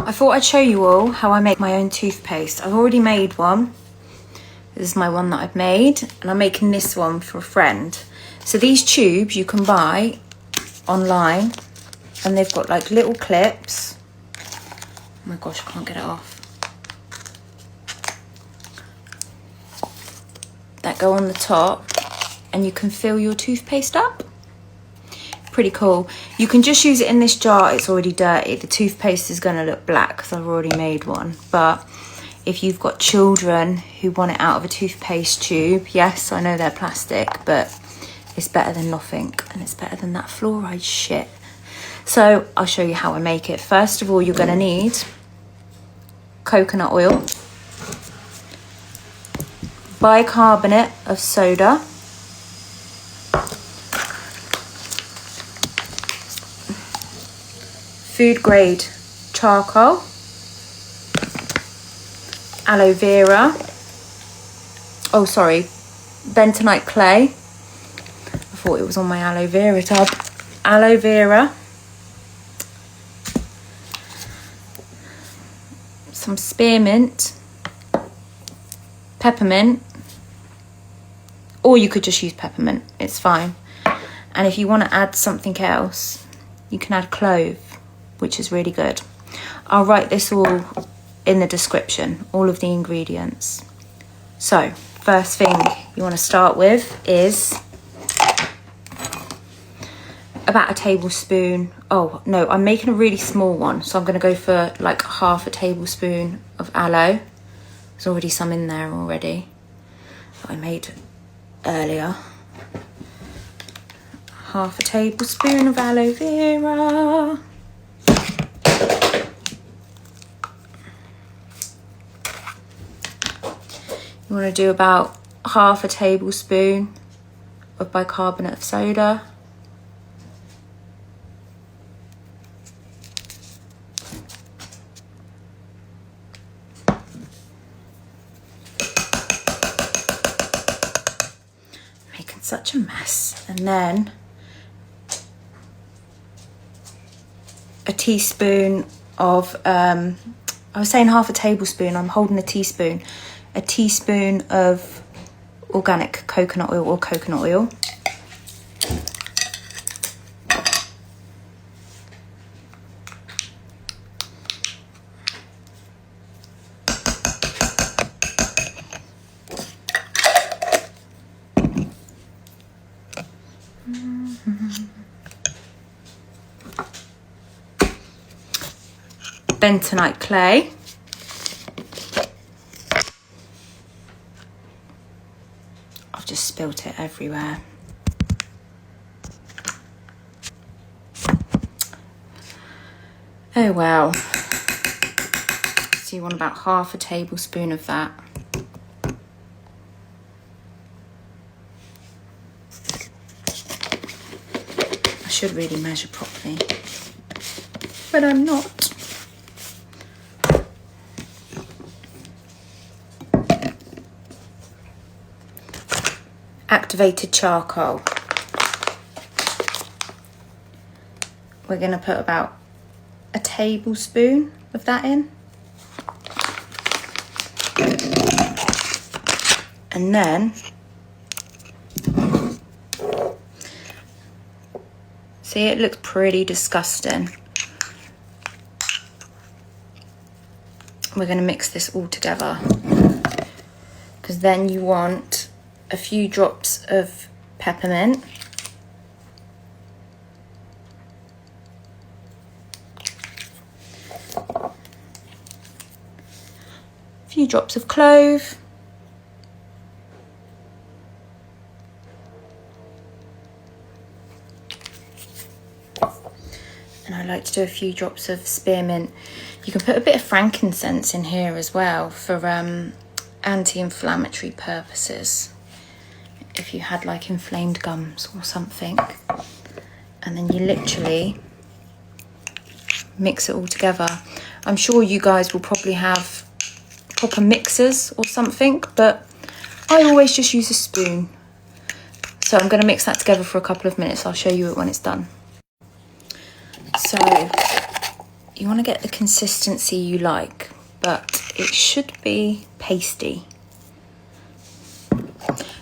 I thought I'd show you all how I make my own toothpaste. I've already made one. This is my one that I've made, and I'm making this one for a friend. So these tubes you can buy online, and they've got like little clips. Oh my gosh, I can't get it off. That go on the top, and you can fill your toothpaste up. Pretty cool. You can just use it in this jar. It's already dirty. The toothpaste is going to look black because I've already made one. But if you've got children who want it out of a toothpaste tube, yes, I know they're plastic, but it's better than nothing, and it's better than that fluoride shit. So I'll show you how I make it. First of all, you're going to need coconut oil, bicarbonate of soda, food grade charcoal, aloe vera, bentonite clay. I thought it was on my aloe vera tub. Aloe vera, some spearmint, peppermint, or you could just use peppermint, it's fine. And if you want to add something else, you can add clove, which is really good. I'll write this all in the description, all of the ingredients. So, first thing you want to start with is about a tablespoon. Oh, no, I'm making a really small one, so I'm going to go for like half a tablespoon of aloe. There's already some in there already that I made earlier. Half a tablespoon of aloe vera. You want to do about half a tablespoon of bicarbonate of soda. Making such a mess. And then a teaspoon of, I was saying half a tablespoon, I'm holding a teaspoon of organic coconut oil or coconut oil. Bentonite clay. I've just spilt it everywhere. Oh well. So you want about half a tablespoon of that. I should really measure properly, but I'm not. Activated charcoal. We're going to put about a tablespoon of that in. And then, see, it looks pretty disgusting. We're going to mix this all together, because then you want a few drops of peppermint, a few drops of clove, and I like to do a few drops of spearmint. You can put a bit of frankincense in here as well for anti-inflammatory purposes, if you had like inflamed gums or something. And then you literally mix it all together. I'm sure you guys will probably have proper mixers or something, but I always just use a spoon. So I'm going to mix that together for a couple of minutes. I'll show you it when it's done. So You want to get the consistency you like, but it should be pasty.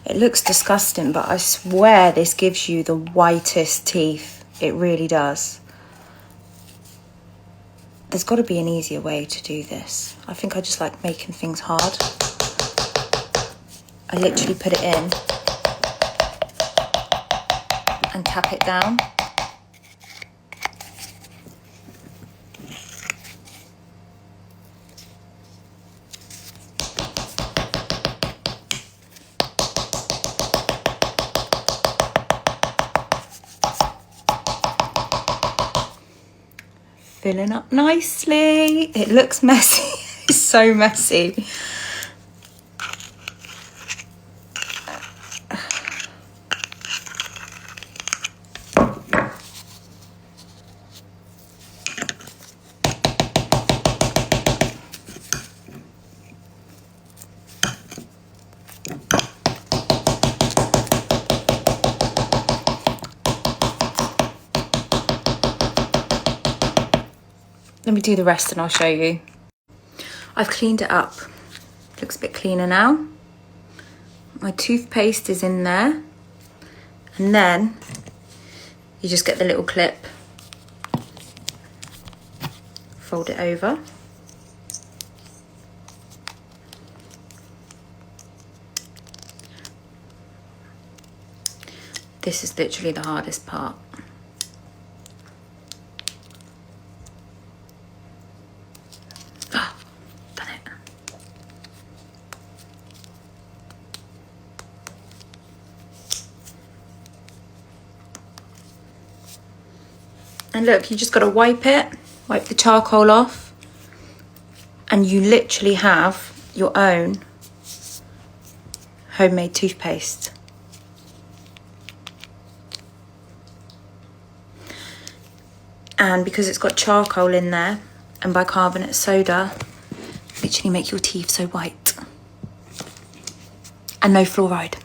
It looks disgusting, but I swear this gives you the whitest teeth. It really does. There's got to be an easier way to do this. I think I just like making things hard. I literally put it in and tap it down. Filling up nicely. It looks messy. It's so messy. Let me do the rest and I'll show you. I've cleaned it up. Looks a bit cleaner now. My toothpaste is in there. And then you just get the little clip, fold it over. This is literally the hardest part. And look, you just got to wipe it, wipe the charcoal off, and you literally have your own homemade toothpaste. And because it's got charcoal in there and bicarbonate soda, literally make your teeth so white. And no fluoride.